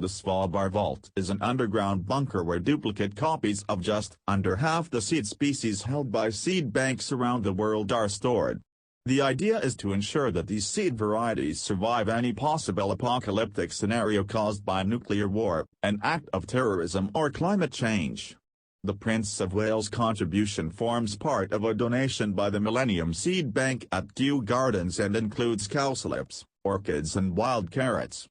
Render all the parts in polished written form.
The Svalbard Vault is an underground bunker where duplicate copies of just under half the seed species held by seed banks around the world are stored. The idea is to ensure that these seed varieties survive any possible apocalyptic scenario caused by nuclear war, an act of terrorism or climate change. The Prince of Wales contribution forms part of a donation by the Millennium Seed Bank at Kew Gardens and includes cowslips, orchids and wild carrots.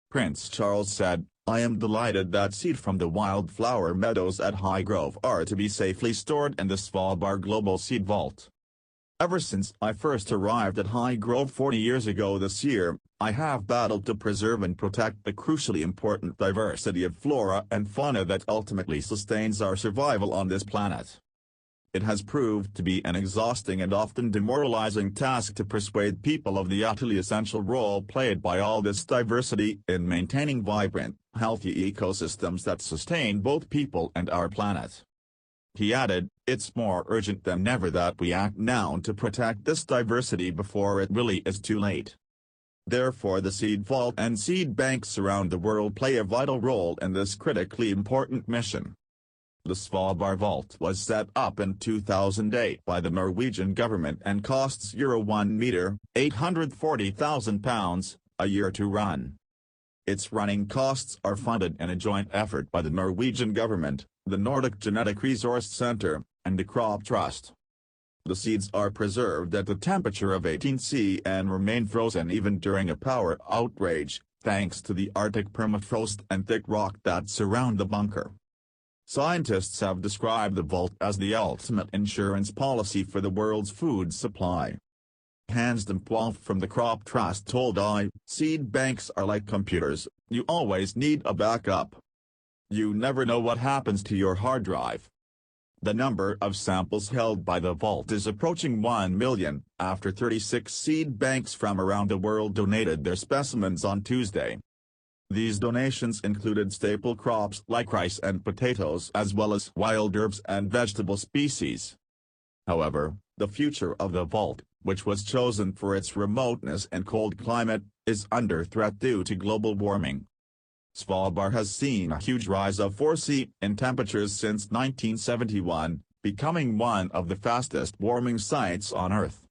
Prince Charles said, "I am delighted that seed from the wildflower meadows at Highgrove are to be safely stored in the Svalbard Global Seed Vault. Ever since I first arrived at Highgrove 40 years ago this year, I have battled to preserve and protect the crucially important diversity of flora and fauna that ultimately sustains our survival on this planet. It has proved to be an exhausting and often demoralizing task to persuade people of the utterly essential role played by all this diversity in maintaining vibrant, healthy ecosystems that sustain both people and our planet." He added, "It's more urgent than ever that we act now to protect this diversity before it really is too late." Therefore the Seed Vault and seed banks around the world play a vital role in this critically important mission. The Svalbard Vault was set up in 2008 by the Norwegian government and costs €1 metre, £840,000, a year to run. Its running costs are funded in a joint effort by the Norwegian government, the Nordic Genetic Resource Centre, and the Crop Trust. The seeds are preserved at the temperature of 18°C and remain frozen even during a power outrage, thanks to the Arctic permafrost and thick rock that surround the bunker. Scientists have described the vault as the ultimate insurance policy for the world's food supply. Hans Dempwolf from the Crop Trust told seed banks are like computers, you always need a backup. You never know what happens to your hard drive. The number of samples held by the vault is approaching 1 million, after 36 seed banks from around the world donated their specimens on Tuesday. These donations included staple crops like rice and potatoes as well as wild herbs and vegetable species. However, the future of the vault, which was chosen for its remoteness and cold climate, is under threat due to global warming. Svalbard has seen a huge rise of 4°C in temperatures since 1971, becoming one of the fastest warming sites on Earth.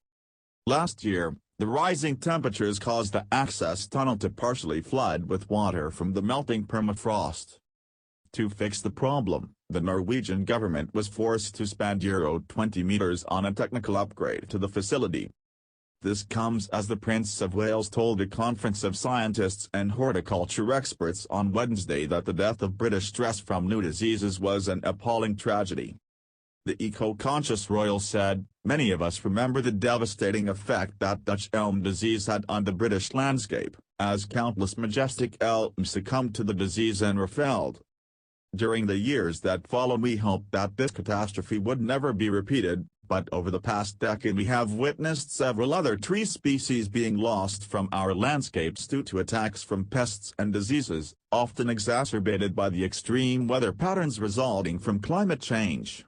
Last year, the rising temperatures caused the access tunnel to partially flood with water from the melting permafrost. To fix the problem, the Norwegian government was forced to spend €20 million on a technical upgrade to the facility. This comes as the Prince of Wales told a conference of scientists and horticulture experts on Wednesday that the death of British stress from new diseases was an appalling tragedy. The eco-conscious royal said, "Many of us remember the devastating effect that Dutch elm disease had on the British landscape, as countless majestic elms succumbed to the disease and were felled. During the years that followed we hoped that this catastrophe would never be repeated, but over the past decade we have witnessed several other tree species being lost from our landscapes due to attacks from pests and diseases, often exacerbated by the extreme weather patterns resulting from climate change.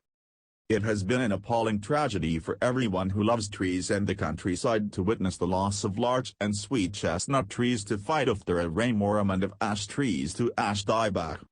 It has been an appalling tragedy for everyone who loves trees and the countryside to witness the loss of larch and sweet chestnut trees to phytophthora ramorum and of ash trees to ash dieback.